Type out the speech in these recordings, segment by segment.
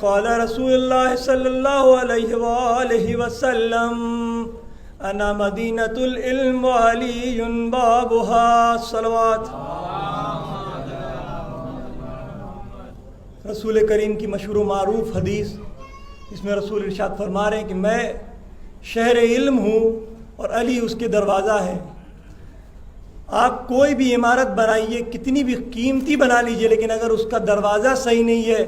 قال رسول اللہ صلی اللہ علیہ وآلہ وسلم انا مدینۃ العلم وعلی بابها صلوات۔ رسول کریم کی مشہور و معروف حدیث، اس میں رسول ارشاد فرما رہے ہیں کہ میں شہر علم ہوں اور علی اس کے دروازہ ہے۔ آپ کوئی بھی عمارت بنائیے، کتنی بھی قیمتی بنا لیجئے، لیکن اگر اس کا دروازہ صحیح نہیں ہے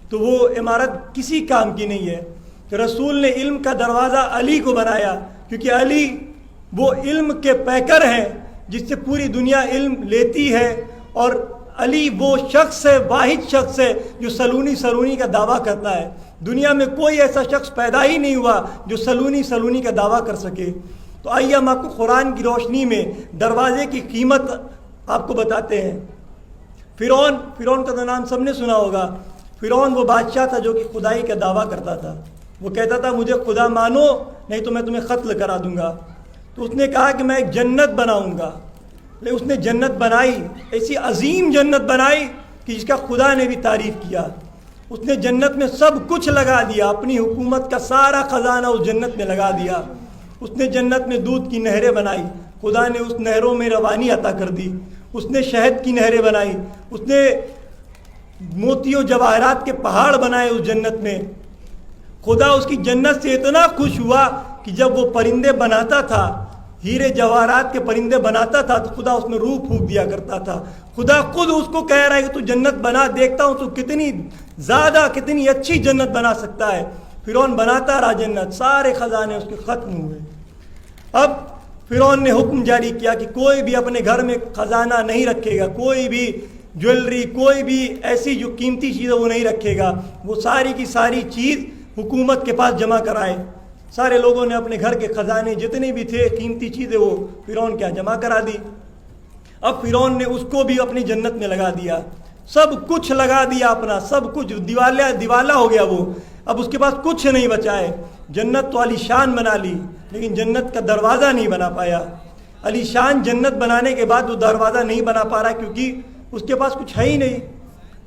تو وہ عمارت کسی کام کی نہیں ہے۔ کہ رسول نے علم کا دروازہ علی کو بنایا، کیونکہ علی وہ علم کے پیکر ہیں جس سے پوری دنیا علم لیتی ہے، اور علی وہ شخص ہے، واحد شخص ہے جو سلونی کا دعویٰ کرتا ہے۔ دنیا میں کوئی ایسا شخص پیدا ہی نہیں ہوا جو سلونی کا دعویٰ کر سکے۔ تو آئیے ہم آپ کو قرآن کی روشنی میں دروازے کی قیمت آپ کو بتاتے ہیں۔ فرعون کا تو نام سب نے سنا ہوگا۔ فرعون وہ بادشاہ تھا جو کہ خدائی کا دعویٰ کرتا تھا۔ وہ کہتا تھا مجھے خدا مانو نہیں تو میں تمہیں قتل کرا دوں گا۔ تو اس نے کہا کہ میں ایک جنت بناؤں گا، لیکن اس نے جنت بنائی، ایسی عظیم جنت بنائی کہ جس کا خدا نے بھی تعریف کیا۔ اس نے جنت میں سب کچھ لگا دیا، اپنی حکومت کا سارا خزانہ اس جنت میں لگا دیا۔ اس نے جنت میں دودھ کی نہریں بنائی، خدا نے اس نہروں میں روانی عطا کر دی۔ اس نے شہد کی نہریں بنائی، اس نے موتی و جواہرات کے پہاڑ بنائے اس جنت میں۔ خدا اس کی جنت سے اتنا خوش ہوا کہ جب وہ پرندے بناتا تھا، ہیرے جواہرات کے پرندے بناتا تھا، تو خدا اس میں روح پھونک دیا کرتا تھا۔ خدا خود اس کو کہہ رہا ہے کہ تو جنت بنا، دیکھتا ہوں تو کتنی زیادہ کتنی اچھی جنت بنا سکتا ہے۔ فرعون بناتا رہا جنت، سارے خزانے اس کے ختم ہوئے۔ اب فرعون نے حکم جاری کیا کہ کوئی بھی اپنے گھر میں خزانہ نہیں رکھے گا، کوئی بھی جویلری، کوئی بھی ایسی جو قیمتی چیز ہے وہ نہیں رکھے گا۔ وہ ساری کی ساری چیز حکومت کے پاس جمع کرائے۔ سارے لوگوں نے اپنے گھر کے خزانے جتنے بھی تھے قیمتی چیزیں وہ فرعون کیا جمع کرا دی۔ اب فرعون نے اس کو بھی اپنی جنت میں لگا دیا، سب کچھ لگا دیا اپنا، سب کچھ دیوالا ہو گیا وہ۔ اب اس کے پاس کچھ نہیں بچا ہے۔ جنت تو علی شان بنا لی، لیکن جنت کا دروازہ نہیں بنا پایا۔ علی شان جنت بنانے کے بعد وہ دروازہ نہیں بنا پا رہا، کیونکہ اس کے پاس کچھ ہے ہی نہیں۔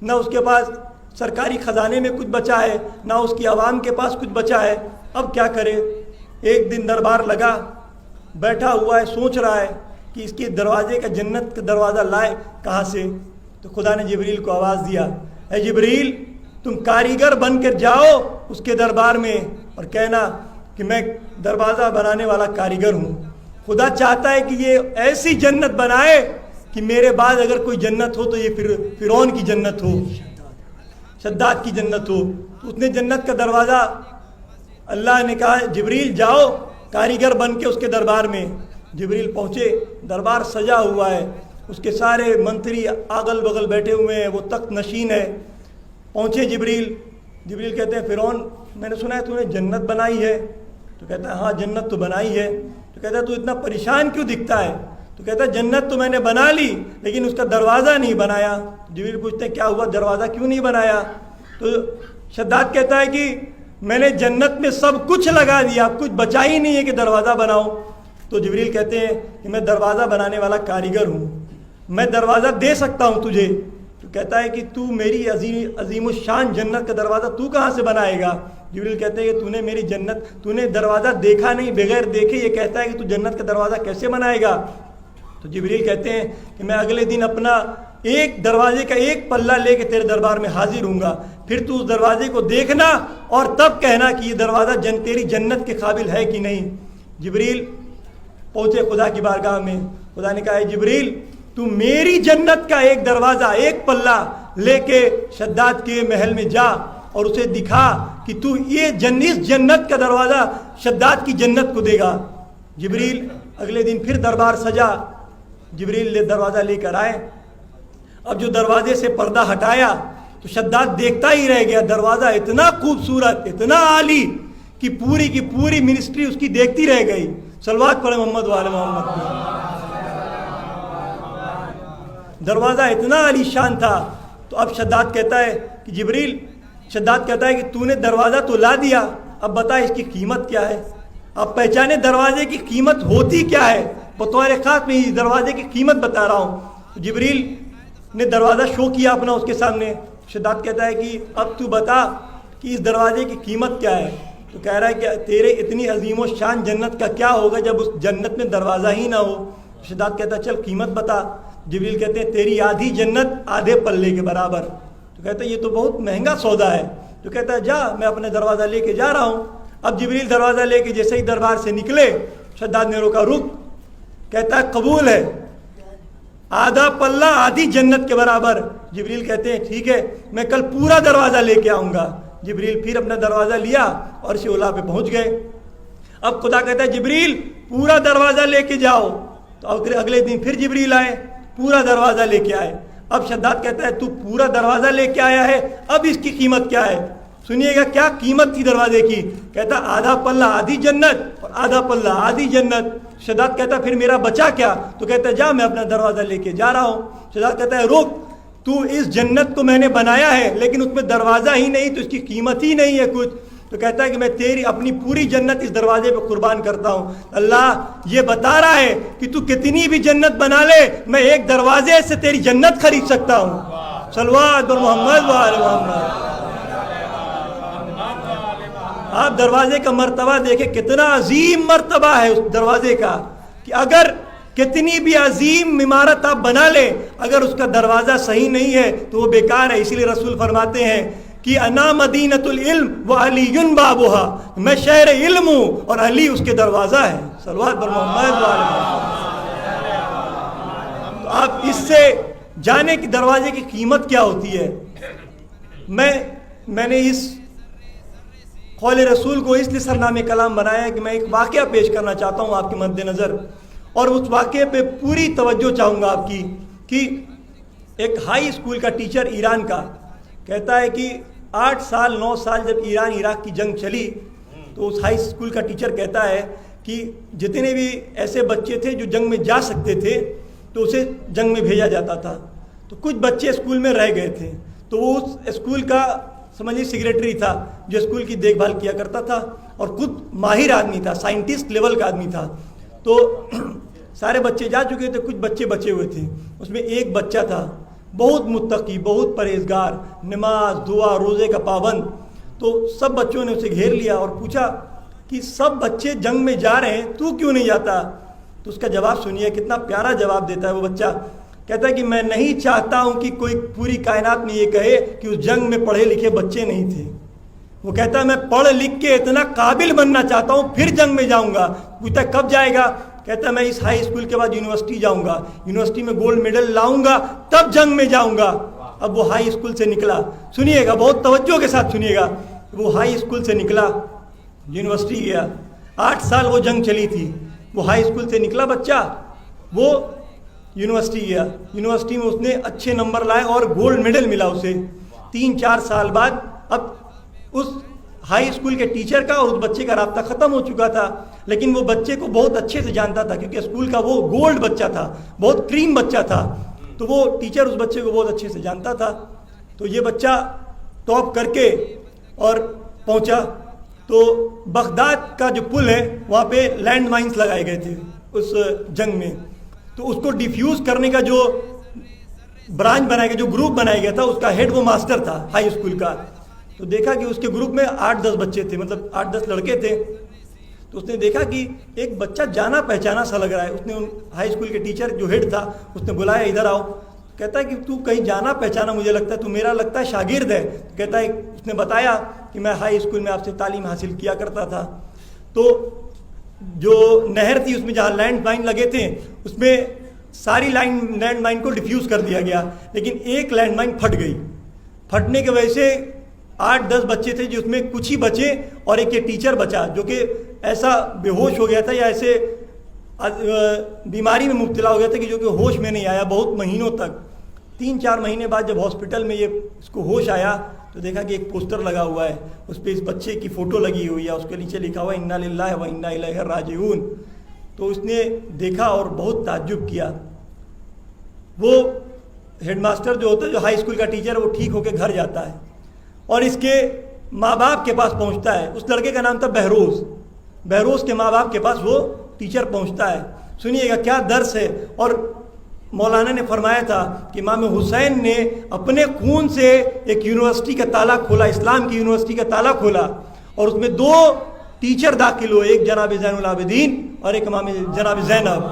نہ اس کے پاس سرکاری خزانے میں کچھ بچا ہے، نہ اس کی عوام کے پاس کچھ بچا ہے۔ اب کیا کرے؟ ایک دن دربار لگا، بیٹھا ہوا ہے، سوچ رہا ہے کہ اس کے دروازے کا جنت کا دروازہ لائے کہاں سے۔ تو خدا نے جبریل کو آواز دیا، اے جبریل تم کاریگر بن کر جاؤ اس کے دربار میں اور کہنا کہ میں دروازہ بنانے والا کاریگر ہوں۔ خدا چاہتا ہے کہ یہ ایسی جنت بنائے کہ میرے بعد اگر کوئی جنت ہو تو یہ فرعون کی جنت ہو، شداد کی جنت ہو۔ تو اس نے جنت کا دروازہ، اللہ نے کہا جبریل جاؤ کاریگر بن کے اس کے دربار میں۔ جبریل پہنچے، دربار سجا ہوا ہے، اس کے سارے منتری اگل بغل بیٹھے ہوئے ہیں، وہ تخت نشین ہے۔ پہنچے جبریل کہتے ہیں فرعون میں نے سنا ہے تو نے جنت بنائی ہے۔ تو کہتا ہے ہاں جنت تو بنائی ہے۔ تو کہتا ہے تو اتنا پریشان کیوں دکھتا ہے؟ تو کہتا ہے جنت تو میں نے بنا لی لیکن اس کا دروازہ نہیں بنایا۔ جبریل پوچھتے ہیں کیا ہوا، دروازہ کیوں نہیں بنایا؟ تو شداد کہتا ہے کہ میں نے جنت میں سب کچھ لگا دیا، اب کچھ بچا ہی نہیں ہے کہ دروازہ بناؤ۔ تو جبریل کہتے ہیں کہ میں دروازہ بنانے والا کاریگر ہوں، میں دروازہ دے سکتا ہوں تجھے۔ تو کہتا ہے کہ تو میری عظیم الشان جنت کا دروازہ تو کہاں سے بنائے گا؟ جبریل کہتے ہیں کہ تو نے میری جنت، تو نے دروازہ دیکھا نہیں، بغیر دیکھے یہ کہتا ہے کہ تو جنت کا دروازہ کیسے بنائے گا؟ تو جبریل کہتے ہیں کہ میں اگلے دن اپنا ایک دروازے کا ایک پلہ لے کے تیرے دربار میں حاضر ہوں گا، پھر تو اس دروازے کو دیکھنا اور تب کہنا کہ یہ دروازہ تیری جنت کے قابل ہے کہ نہیں۔ جبریل پہنچے خدا کی بارگاہ میں۔ خدا نے کہا ہے جبریل تو میری جنت کا ایک دروازہ، ایک پلہ لے کے شداد کے محل میں جا اور اسے دکھا کہ تو یہ اس جنت کا دروازہ شداد کی جنت کو دے گا۔ جبریل اگلے دن پھر دربار سجا، جبریل دروازہ لے کر آئے۔ اب جو دروازے سے پردہ ہٹایا تو شداد دیکھتا ہی رہ گیا، دروازہ اتنا خوبصورت، اتنا عالی کہ پوری کی پوری منسٹری اس کی دیکھتی رہ گئی۔ صلوات پڑھیں محمد و آل محمد۔ دروازہ اتنا عالی شان تھا۔ تو اب شداد کہتا ہے کہ جبریل، شداد کہتا ہے کہ تو نے دروازہ تو لا دیا، اب بتا اس کی قیمت کیا ہے؟ اب پہچانے دروازے کی قیمت ہوتی کیا ہے، بطور خاص میں اس دروازے کی قیمت بتا رہا ہوں۔ جبریل نے دروازہ شو کیا اپنا اس کے سامنے۔ شداد کہتا ہے کہ اب تو بتا کہ اس دروازے کی قیمت کیا ہے؟ تو کہہ رہا ہے کہ تیرے اتنی عظیم و شان جنت کا کیا ہوگا جب اس جنت میں دروازہ ہی نہ ہو؟ شداد کہتا ہے چل قیمت بتا۔ جبریل کہتے ہیں تیری آدھی جنت آدھے پلے کے برابر۔ تو کہتا ہے یہ تو بہت مہنگا سودا ہے۔ تو کہتا ہے جا، میں اپنے دروازہ لے کے جا رہا ہوں۔ اب جبریل دروازہ لے کے جیسے ہی دربار سے نکلے، شداد نے روکا، رک۔ کہتا ہے قبول ہے، آدھا پلہ آدھی جنت کے برابر۔ جبریل کہتے ہیں ٹھیک ہے، میں کل پورا دروازہ لے کے آؤں گا۔ جبریل پھر اپنا دروازہ لیا اور عرش اولیٰ پہ پہنچ گئے۔ اب خدا کہتا ہے جبریل پورا دروازہ لے کے جاؤ۔ تو اگلے دن پھر جبریل آئے، پورا دروازہ لے کے آئے۔ اب شداد کہتا ہے تو پورا دروازہ لے کے آیا ہے، اب اس کی قیمت کیا ہے؟ سنیے گا کیا قیمت تھی دروازے کی۔ کہتا آدھا پلہ آدھی جنت اور آدھا پلہ آدھی جنت۔ شداد کہتا پھر میرا بچا کیا؟ تو کہتا ہے جا، میں اپنا دروازہ لے کے جا رہا ہوں۔ شداد کہتا ہے رک، تو اس جنت کو میں نے بنایا ہے لیکن اس میں دروازہ ہی نہیں، تو اس کی قیمت ہی نہیں ہے کچھ۔ تو کہتا ہے کہ میں تیری اپنی پوری جنت اس دروازے پہ قربان کرتا ہوں۔ اللہ یہ بتا رہا ہے کہ تو کتنی بھی جنت بنا لے، میں ایک دروازے سے تیری جنت خرید سکتا ہوں۔ صلوات بر محمد و آل محمد۔ آپ دروازے کا مرتبہ دیکھیں، کتنا عظیم مرتبہ ہے اس دروازے کا، کہ اگر کتنی بھی عظیم عمارت آپ بنا لیں، اگر اس کا دروازہ صحیح نہیں ہے تو وہ بیکار ہے۔ اسی لیے رسول فرماتے ہیں کہ انا مدینۃ العلم و علی بابها، میں شہر علم ہوں اور علی اس کے دروازہ ہے۔ صلوات بر محمد و آل محمد۔ تو آپ اس سے جانے کہ دروازے کی قیمت کیا ہوتی ہے۔ میں نے اس قول رسول کو اس لیے سرنامے کلام بنایا ہے کہ میں ایک واقعہ پیش کرنا چاہتا ہوں آپ کے مد نظر، اور اس واقعے پہ پوری توجہ چاہوں گا آپ کی۔ کہ ایک ہائی اسکول کا ٹیچر ایران کا کہتا ہے کہ 8 سال 9 سال جب ایران عراق کی جنگ چلی تو اس ہائی اسکول کا ٹیچر کہتا ہے کہ جتنے بھی ایسے بچے تھے جو جنگ میں جا سکتے تھے تو اسے جنگ میں بھیجا جاتا تھا، تو کچھ بچے اسکول میں رہ گئے تھے، تو وہ اس اسکول کا سمجھیے سیکریٹری تھا جو اسکول کی دیکھ بھال کیا کرتا تھا، اور خود ماہر آدمی تھا، سائنٹسٹ لیول کا آدمی تھا۔ تو سارے بچے جا چکے تھے، کچھ بچے بچے ہوئے تھے۔ اس میں ایک بچہ تھا بہت متقی، بہت پرہیزگار، نماز دعا روزے کا پابند۔ تو سب بچوں نے اسے گھیر لیا اور پوچھا کہ سب بچے جنگ میں جا رہے ہیں، تو کیوں نہیں جاتا؟ تو اس کا جواب سنیے، کتنا پیارا جواب دیتا ہے وہ بچہ۔ کہتا ہے کہ میں نہیں چاہتا ہوں کہ کوئی پوری کائنات میں یہ کہے کہ اس جنگ میں پڑھے لکھے بچے نہیں تھے۔ وہ کہتا ہے میں پڑھ لکھ کے اتنا قابل بننا چاہتا ہوں پھر جنگ میں جاؤں گا۔ پوچھتا ہے کب جائے گا؟ کہتا ہے میں اس ہائی اسکول کے بعد یونیورسٹی جاؤں گا، یونیورسٹی میں گولڈ میڈل لاؤں گا، تب جنگ میں جاؤں گا۔ اب وہ ہائی اسکول سے نکلا، سنیے گا بہت توجہ کے ساتھ سنیے گا، وہ ہائی اسکول سے نکلا، یونیورسٹی گیا۔ 8 سال وہ جنگ چلی تھی۔ وہ ہائی اسکول سے نکلا بچہ، وہ یونیورسٹی گیا، یونیورسٹی میں اس نے اچھے نمبر لائے اور گولڈ میڈل ملا اسے۔ 3-4 سال بعد اب اس ہائی اسکول کے ٹیچر کا اور اس بچے کا رابطہ ختم ہو چکا تھا، لیکن وہ بچے کو بہت اچھے سے جانتا تھا کیونکہ اسکول کا وہ گولڈ بچہ تھا، بہت کریم بچہ تھا، تو وہ ٹیچر اس بچے کو بہت اچھے سے جانتا تھا۔ تو یہ بچہ ٹاپ کر کے اور پہنچا، تو بغداد کا جو پل ہے وہاں پہ لینڈ مائنس لگائے گئے تھے اس جنگ میں، تو اس کو ڈیفیوز کرنے کا جو برانچ بنایا گیا، جو گروپ بنایا گیا تھا، اس کا ہیڈ وہ ماسٹر تھا ہائی اسکول کا۔ تو دیکھا کہ اس کے گروپ میں 8-10 بچے تھے، مطلب 8-10 لڑکے تھے۔ تو اس نے دیکھا کہ ایک بچہ جانا پہچانا سا لگ رہا ہے۔ اس نے ہائی اسکول کے ٹیچر جو ہیڈ تھا اس نے بلایا ادھر آؤ۔ کہتا ہے کہ تو کہیں جانا پہچانا مجھے لگتا ہے، تو میرا لگتا ہے شاگرد ہے۔ کہتا ہے اس نے بتایا کہ میں ہائی اسکول میں آپ سے تعلیم حاصل کیا کرتا تھا۔ تو جو نہر تھی اس میں جہاں لینڈ مائن لگے تھے اس میں ساری لینڈ مائن کو ڈیفیوز کر دیا گیا، لیکن ایک لینڈ مائن پھٹ گئی۔ پھٹنے کی وجہ سے 8-10 بچے تھے جس میں کچھ ہی بچے اور ایک یہ ٹیچر بچا جو کہ ایسا بے ہوش ہو گیا تھا یا ایسے بیماری میں مبتلا ہو گیا تھا کہ جو کہ ہوش میں نہیں آیا بہت مہینوں تک۔ 3-4 مہینے بعد جب ہاسپٹل میں اس کو ہوش آیا تو دیکھا کہ ایک پوسٹر لگا ہوا ہے، اس پہ اس بچے کی فوٹو لگی ہوئی ہے، اس کے نیچے لکھا ہوا ہے انا للہ و انا الیہ راجعون۔ تو اس نے دیکھا اور بہت تعجب کیا۔ وہ ہیڈ ماسٹر جو ہوتا ہے، جو ہائی اسکول کا ٹیچر ہے، وہ ٹھیک ہو کے گھر جاتا ہے اور اس کے ماں باپ کے پاس پہنچتا ہے۔ اس لڑکے کا نام تھا بہروز کے ماں باپ کے پاس وہ ٹیچر پہنچتا ہے۔ سنیے گا کیا درس ہے، اور مولانا نے فرمایا تھا کہ امام حسین نے اپنے خون سے ایک یونیورسٹی کا تالا کھولا، اسلام کی یونیورسٹی کا تالا کھولا، اور اس میں 2 ٹیچر داخل ہوئے، ایک جناب زین العابدین اور ایک امام جناب زینب۔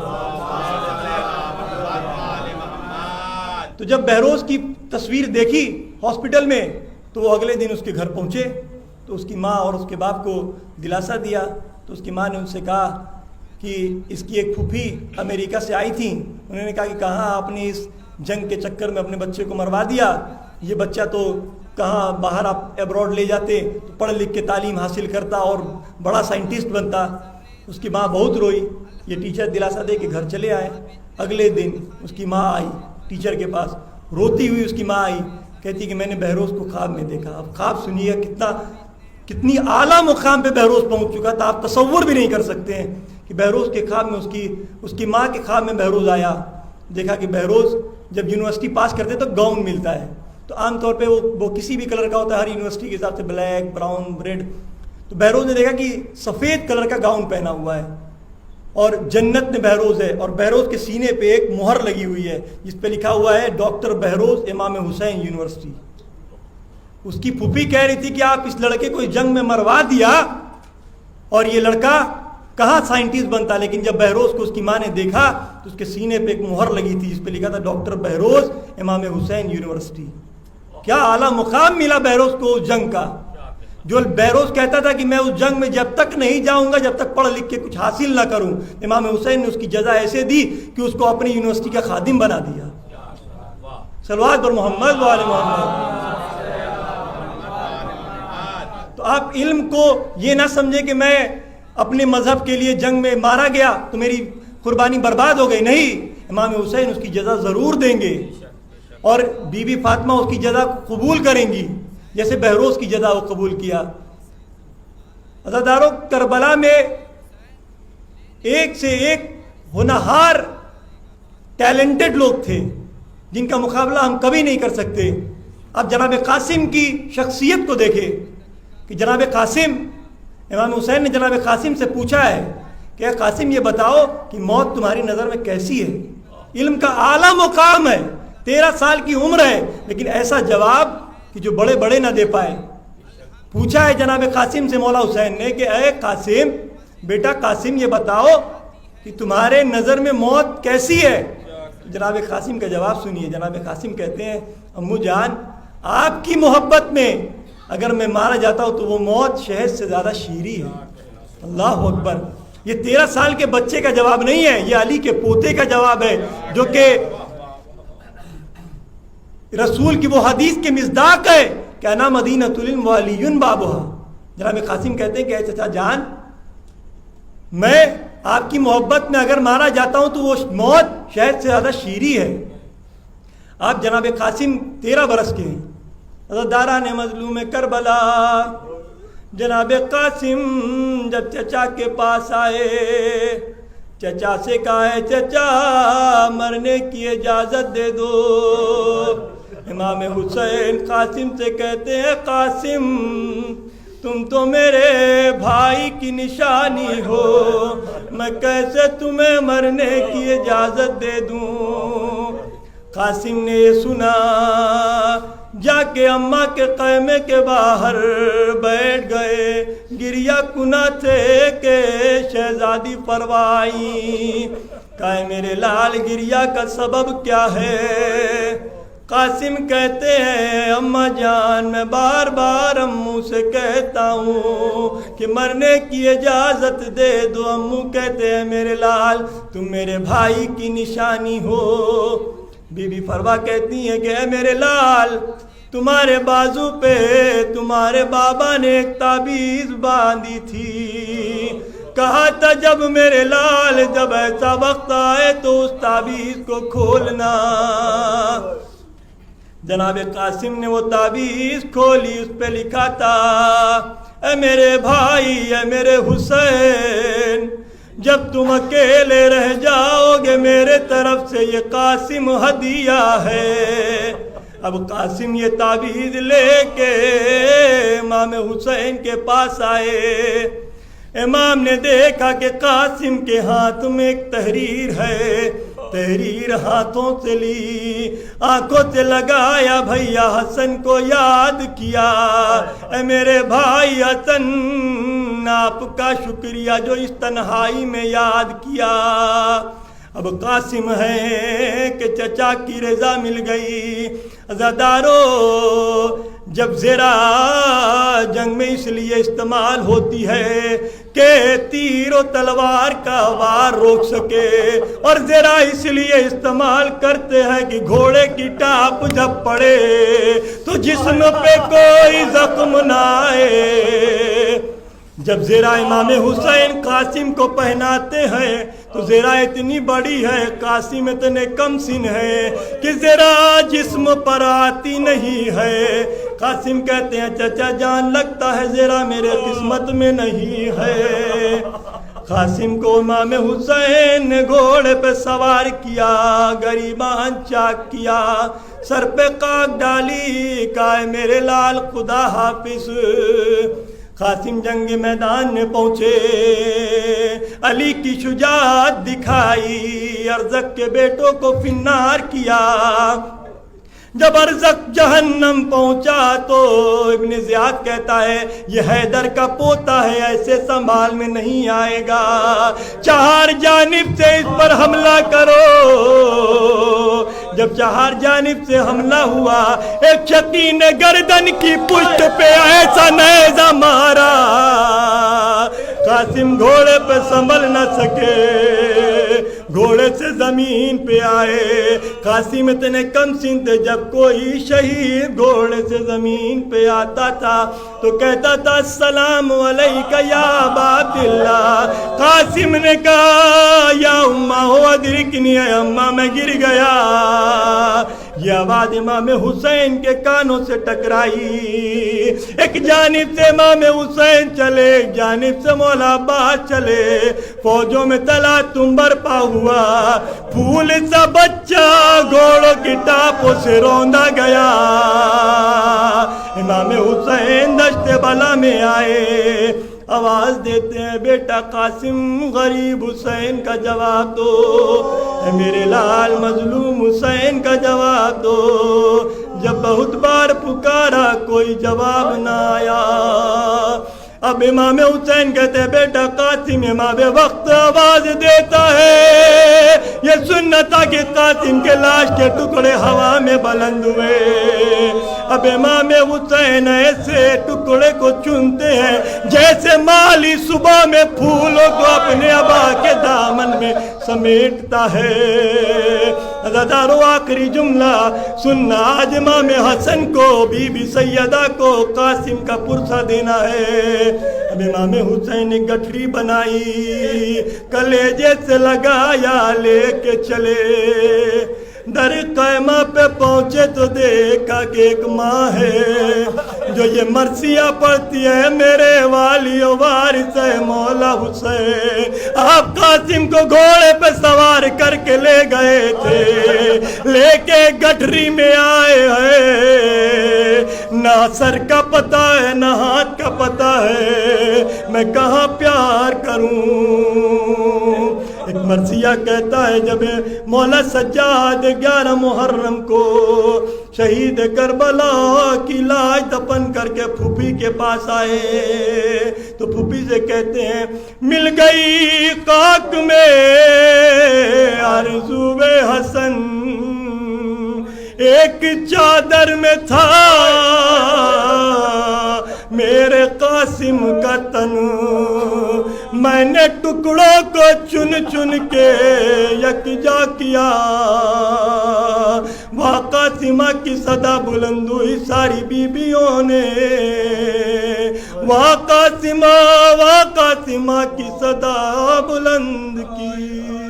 تو جب بہروز کی تصویر دیکھی ہاسپٹل میں تو وہ اگلے دن اس کے گھر پہنچے، تو اس کی ماں اور اس کے باپ کو دلاسا دیا۔ تو اس کی ماں نے ان سے کہا کہ اس کی ایک پھوپھی امریکہ سے آئی تھیں، انہوں نے کہا کہ کہاں آپ نے اس جنگ کے چکر میں اپنے بچے کو مروا دیا، یہ بچہ تو کہاں باہر آپ ایبراڈ لے جاتے تو پڑھ لکھ کے تعلیم حاصل کرتا اور بڑا سائنٹسٹ بنتا۔ اس کی ماں بہت روئی، یہ ٹیچر دلاسا دے کے گھر چلے آئے۔ اگلے دن اس کی ماں آئی ٹیچر کے پاس، روتی ہوئی اس کی ماں آئی، کہتی کہ میں نے بہروز کو خواب میں دیکھا۔ اب خواب سنیے کتنی اعلیٰ مقام پہ بہروز پہنچ چکا تھا، آپ تصور بھی نہیں کر سکتے ہیں کہ بہروز کے خواب میں اس کی ماں کے خواب میں بہروز آیا۔ دیکھا کہ بہروز جب یونیورسٹی پاس کرتے تو گاؤن ملتا ہے، تو عام طور پہ وہ کسی بھی کلر کا ہوتا ہے، ہر یونیورسٹی کے حساب سے بلیک، براؤن، ریڈ۔ تو بہروز نے دیکھا کہ سفید کلر کا گاؤن پہنا ہوا ہے اور جنت میں بہروز ہے، اور بہروز کے سینے پہ ایک مہر لگی ہوئی ہے جس پہ لکھا ہوا ہے ڈاکٹر بہروز امام حسین یونیورسٹی۔ اس کی پھوپھی کہہ رہی تھی کہ آپ اس لڑکے کو جنگ میں مروا دیا اور یہ لڑکا کہاں سائنٹسٹ بنتا، لیکن جب بہروز کو اس کی ماں نے دیکھا تو اس کے سینے پہ ایک مہر لگی تھی جس پہ لکھا تھا ڈاکٹر بہروز امام حسین یونیورسٹی۔ کیا اعلیٰ مقام ملا بہروز کو اس جنگ کا، جو بہروز کہتا تھا کہ میں اس جنگ میں جب تک نہیں جاؤں گا جب تک پڑھ لکھ کے کچھ حاصل نہ کروں۔ امام حسین نے اس کی جزا ایسے دی کہ اس کو اپنی یونیورسٹی کا خادم بنا دیا۔ صلوات پر محمد و آل محمد۔ تو آپ علم کو یہ نہ سمجھے کہ میں اپنے مذہب کے لیے جنگ میں مارا گیا تو میری قربانی برباد ہو گئی، نہیں، امام حسین اس کی جزا ضرور دیں گے اور بی بی فاطمہ اس کی جزا قبول کریں گی جیسے بہروز کی جزا وہ قبول کیا۔ عزادارو، کربلا میں ایک سے ایک ہونہار ٹیلنٹڈ لوگ تھے جن کا مقابلہ ہم کبھی نہیں کر سکتے۔ اب جناب قاسم کی شخصیت کو دیکھیں کہ جناب قاسم، امام حسین نے جناب قاسم سے پوچھا ہے کہ اے قاسم یہ بتاؤ کہ موت تمہاری نظر میں کیسی ہے؟ علم کا اعلیٰ مقام ہے، 13 سال کی عمر ہے، لیکن ایسا جواب کہ جو بڑے بڑے نہ دے پائے۔ پوچھا ہے جناب قاسم سے مولا حسین نے کہ اے قاسم، بیٹا قاسم یہ بتاؤ کہ تمہارے نظر میں موت کیسی ہے؟ جناب قاسم کا جواب سنیے۔ جناب قاسم کہتے ہیں امو جان، آپ کی محبت میں اگر میں مارا جاتا ہوں تو وہ موت شہد سے زیادہ شیریں ہے۔ اللہ اکبر! یہ 13 سال کے بچے کا جواب نہیں ہے، یہ علی کے پوتے کا جواب ہے جو کہ رسول کی وہ حدیث کے مصداق ہے کہ انا مدینۃ العلم وعلی بابھا۔ جناب قاسم کہتے ہیں کہ اے چچا جان، میں آپ کی محبت میں اگر مارا جاتا ہوں تو وہ موت شہد سے زیادہ شیریں ہے۔ آپ جناب قاسم 13 برس کے ہیں۔ عزاداران مظلوم کربلا، جناب قاسم جب چچا کے پاس آئے، چچا سے کہا ہے چچا مرنے کی اجازت دے دو۔ امام حسین قاسم سے کہتے ہیں قاسم تم تو میرے بھائی کی نشانی ہو، میں کیسے تمہیں مرنے کی اجازت دے دوں؟ قاسم نے یہ سنا، جا کے اماں کے خیمے کے باہر بیٹھ گئے، گریہ کنا تھے کہ شہزادی فرمائی، کہے میرے لال گریہ کا سبب کیا ہے؟ قاسم کہتے ہیں اماں جان میں بار بار امو سے کہتا ہوں کہ مرنے کی اجازت دے دو، امو کہتے ہیں میرے لال تم میرے بھائی کی نشانی ہو۔ بی بی فروا کہتی ہیں کہ اے میرے لال تمہارے بازو پہ تمہارے بابا نے ایک تعبیذ باندھی تھی، کہا تھا جب میرے لال جب ایسا وقت آئے تو اس تعبیذ کو کھولنا۔ جناب قاسم نے وہ تعبیذ کھولی، اس پہ لکھا تھا اے میرے بھائی اے میرے حسین، جب تم اکیلے رہ جاؤ گے میرے طرف سے یہ قاسم ہدیہ ہے۔ اب قاسم یہ تعبیذ لے کے امام حسین کے پاس آئے، امام نے دیکھا کہ قاسم کے ہاتھ میں ایک تحریر ہے، تحریر ہاتھوں سے لی، آنکھوں سے لگایا بھیا حسن کو یاد کیا، اے میرے بھائی حسن آپ کا شکریہ جو اس تنہائی میں یاد کیا۔ اب قاسم ہے کہ چچا کی رضا مل گئی۔ عزادارو، جب زرہ جنگ میں اس لیے استعمال ہوتی ہے کہ تیر و تلوار کا وار روک سکے، اور زرہ اس لیے استعمال کرتے ہیں کہ گھوڑے کی ٹاپ جب پڑے تو جسم پہ کوئی زخم نہ آئے۔ جب زرہ امام حسین قاسم کو پہناتے ہیں تو زرہ اتنی بڑی ہے، قاسم اتنے کم سن ہے کہ زرہ جسم پر آتی نہیں ہے۔ قاسم کہتے ہیں چچا جان لگتا ہے زرہ میرے قسمت میں نہیں ہے۔ قاسم کو امام حسین نے گھوڑے پہ سوار کیا، گریبان چاک کیا، سر پہ خاک ڈالی، کہا میرے لال خدا حافظ۔ قاسم جنگ میدان میں پہنچے، علی کی شجاعت دکھائی، ارزق کے بیٹوں کو فنار کیا۔ جب ارزق جہنم پہنچا تو ابن زیاد کہتا ہے یہ حیدر کا پوتا ہے، ایسے سنبھال میں نہیں آئے گا، چار جانب سے اس پر حملہ کرو۔ جب چار جانب سے حملہ ہوا، ایک شقی نے گردن کی پشت پہ ایسا نیزہ مارا، قاسم گھوڑے پہ سنبھل نہ سکے، گھوڑے سے زمین پہ آئے۔ قاسم اتنے کم سن تھے، جب کوئی شہید گھوڑے سے زمین پہ آتا تھا تو کہتا تھا السلام علیکہ یا ابا عبداللہ۔ قاسم نے کہا یا اماں ہو ادرکنی، اے اماں میں گر گیا۔ یہ آواز امام حسین کے کانوں سے ٹکرائی۔ ایک جانب سے امام حسین چلے، ایک جانب سے مولا عباس چلے، فوجوں میں تلا تم برپا ہوا، پھول سا بچہ گھوڑوں کی ٹاپوں سے روندا گیا۔ امام حسین دشت بلا میں آئے، آواز دیتے ہیں بیٹا قاسم غریب حسین کا جواب دو، اے میرے لال مظلوم حسین کا جواب دو۔ جب بہت بار پکارا کوئی جواب نہ آیا، اب امام حسین کہتے ہیں بیٹا قاسم امام وقت آواز دیتا ہے، یہ سننا تھا کہ قاسم کے لاش کے ٹکڑے ہوا میں بلند ہوئے۔ اب امام حسین ایسے ٹکڑے کو چنتے ہیں جیسے مالی صبح میں پھولوں کو اپنے ابا کے دامن میں سمیٹتا ہے۔ عزادارو آخری جملہ سننا، آج امام حسن کو بی بی سیدہ کو قاسم کا پرسہ دینا ہے۔ اب امام حسین نے گٹھری بنائی، کلیجے سے لگایا، لے کے چلے۔ در قیمہ پہ پہنچے تو دیکھا کہ ایک ماں ہے جو یہ مرثیہ پڑھتی ہے، میرے والی و وارث ہے مولا حسین۔ آپ قاسم کو گھوڑے پہ سوار کر کے لے گئے تھے، لے کے گٹھری میں آئے ہیں، نہ سر کا پتہ ہے نہ ہاتھ کا پتہ ہے، میں کہاں پیار کروں۔ ایک مرثیہ کہتا ہے جب مولا سجاد 11 محرم کو شہید کربلا کی لاش دفن کر کے پھوپھی کے پاس آئے تو پھوپھی سے کہتے ہیں مل گئی خاک میں آرزو حسن، ایک چادر میں تھا میرے قاسم کا تن، میں نے ٹکڑوں کو چن چن کے یکجا کیا، وہاں قاسمہ کی صدا بلند ہوئی ساری بیبیوں نے، وہاں قاسمہ کی صدا بلند کی۔